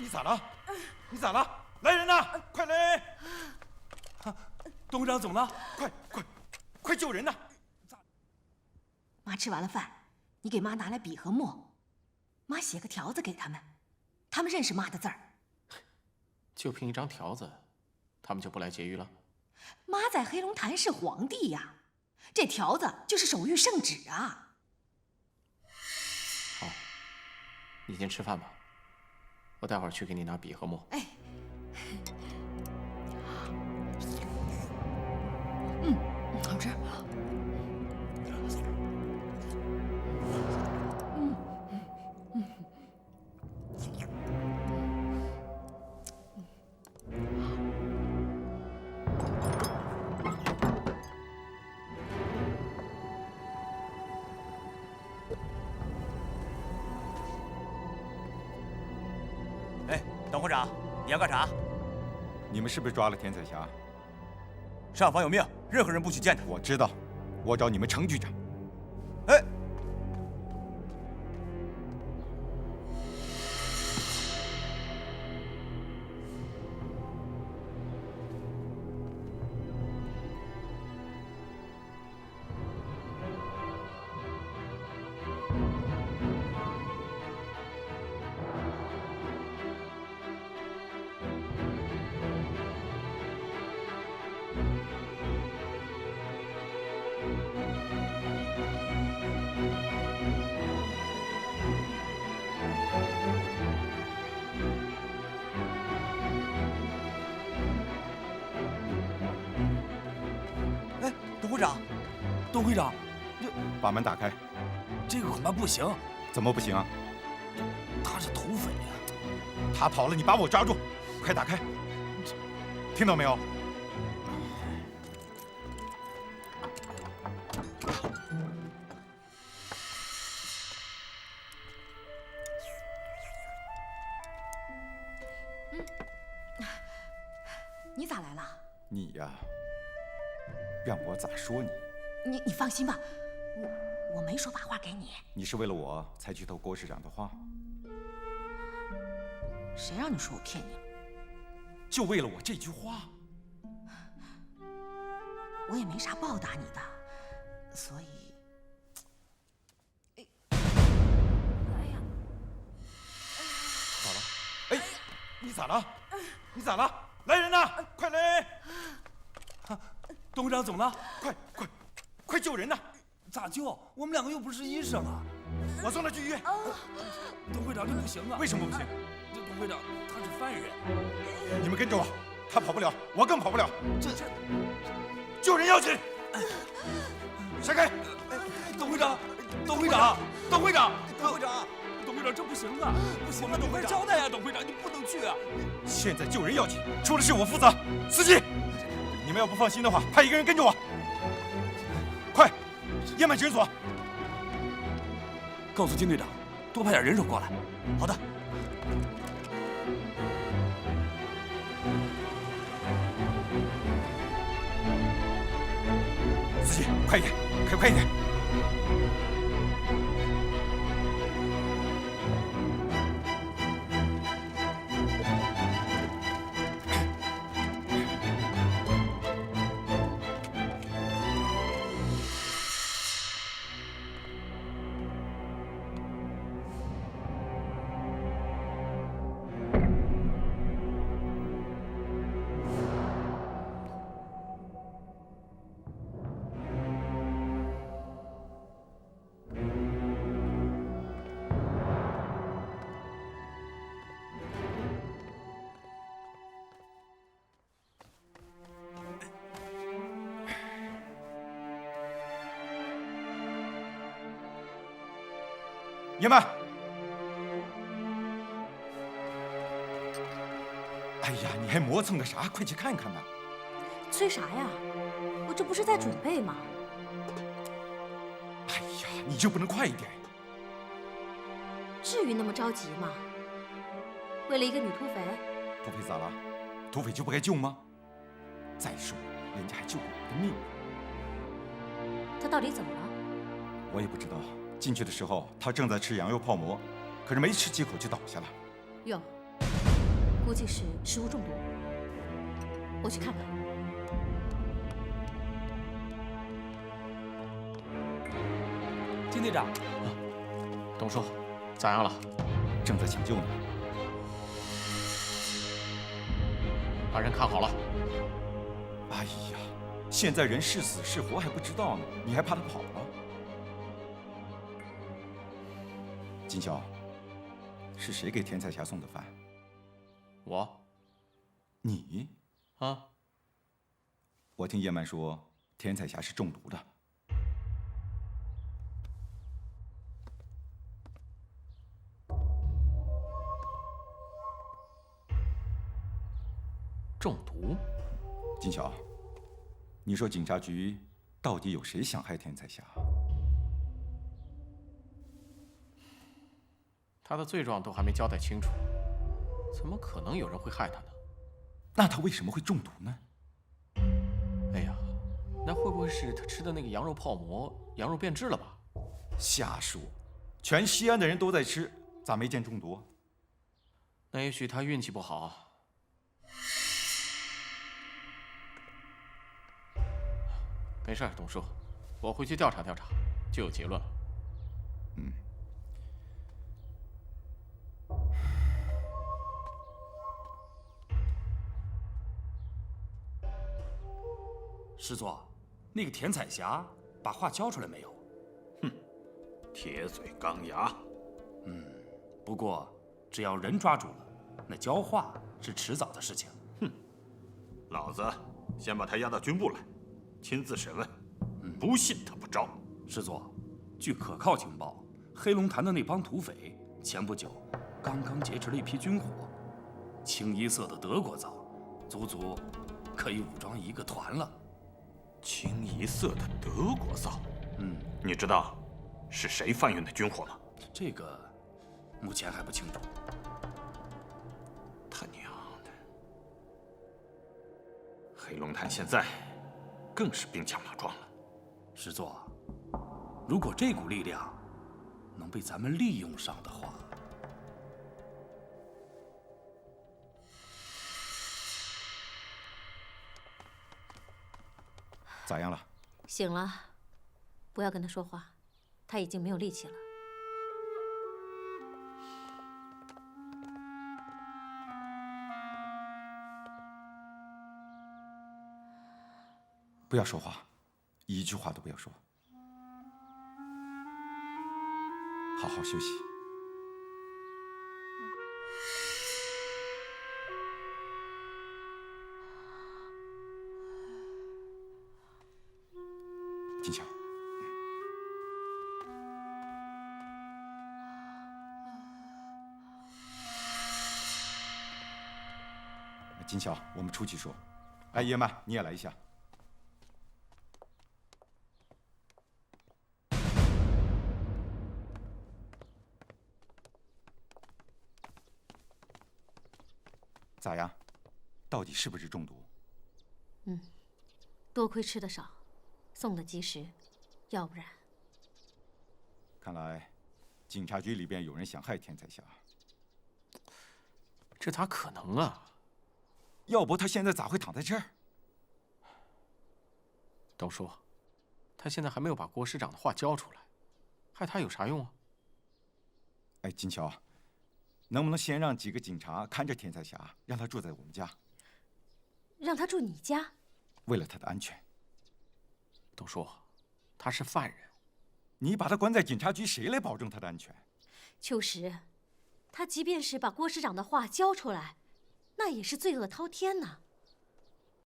你咋了？你咋了？来人呐！快来！董会长怎么了？快救人呐！妈吃完了饭，你给妈拿来笔和墨，妈写个条子给他们，他们认识妈的字儿。就凭一张条子，他们就不来劫狱了？妈在黑龙潭是皇帝呀，这条子就是手谕圣旨啊。好，你先吃饭吧，我待会儿去给你拿笔和墨。哎，好吃。哎，董会长，你要干啥？你们是不是抓了田彩霞？上方有命，任何人不许见他。我知道，我找你们程局长。哎，董会长，把门打开。这个恐怕不行。怎么不行啊？他是土匪呀！他跑了，你把我抓住，快打开！听到没有？你咋来了？你呀，让我咋说你？你放心吧，我没说把话给你。你是为了我才去偷郭市长的话？谁让你说我骗你？就为了我这句话？我也没啥报答你的，所以……哎呀，咋了？哎，你咋了？你咋了？来人呐！快来！董会长怎么了？快救人呐！咋救？我们两个又不是医生啊！我送他去医院。董会长，这不行啊！为什么不行？这董会长他是犯人。你们跟着我，他跑不了，我更跑不了。这救人要紧！闪开！董会长，董会长，董会长，董会长，董会长，这不行啊！不行啊，董会长交代呀，董会长，你不能去啊！现在救人要紧，出了事我负责。司机，你们要不放心的话，派一个人跟着我。快，燕门诊所。告诉金队长，多派点人手过来。好的。司机，快一点，开快一点。爷们，哎呀，你还磨蹭个啥？快去看看吧。催啥呀？我这不是在准备吗？哎呀，你就不能快一点？至于那么着急吗？为了一个女土匪？土匪咋了？土匪就不该救吗？再说，人家还救了我的命。她到底怎么了？我也不知道。进去的时候，他正在吃羊肉泡馍，可是没吃几口就倒下了。哟，估计是食物中毒。我去看看。金队长，董叔，咋样了？正在抢救呢。把人看好了。哎呀，现在人是死是活还不知道呢，你还怕他跑了？金宵，是谁给天彩霞送的饭？我你？啊，我听叶曼说，天彩霞是中毒的。中毒？金宵，你说警察局到底有谁想害天彩霞？他的罪状都还没交代清楚，怎么可能有人会害他呢？那他为什么会中毒呢？哎呀，那会不会是他吃的那个羊肉泡馍，羊肉变质了吧？瞎说，全西安的人都在吃，咋没见中毒？那也许他运气不好。没事，董叔，我回去调查调查，就有结论了。师座，那个田彩霞把话交出来没有？铁嘴钢牙。不过只要人抓住了，那交话是迟早的事情。老子先把他押到军部来，亲自审问，不信他不招。师座，据可靠情报，黑龙潭的那帮土匪前不久刚刚劫持了一批军火，清一色的德国造，足足可以武装一个团了。清一色的德国造。你知道是谁贩运的军火吗？这个目前还不清楚。他娘的！黑龙潭现在更是兵强马壮了。师座，如果这股力量能被咱们利用上的话，咋样了？醒了，不要跟他说话，他已经没有力气了。不要说话，一句话都不要说，好好休息。金宵，金宵，我们出去说。哎，叶曼，你也来一下。咋样？到底是不是中毒？多亏吃的少，送的及时，要不然……看来，警察局里边有人想害天彩霞。这咋可能啊？要不他现在咋会躺在这儿？董叔，他现在还没有把郭师长的话交出来，害他有啥用啊？哎，金桥，能不能先让几个警察看着天彩霞，让她住在我们家？让他住你家？为了她的安全。董叔，他是犯人，你把他关在警察局，谁来保证他的安全？秋实，他即便是把郭师长的话交出来，那也是罪恶滔天呐。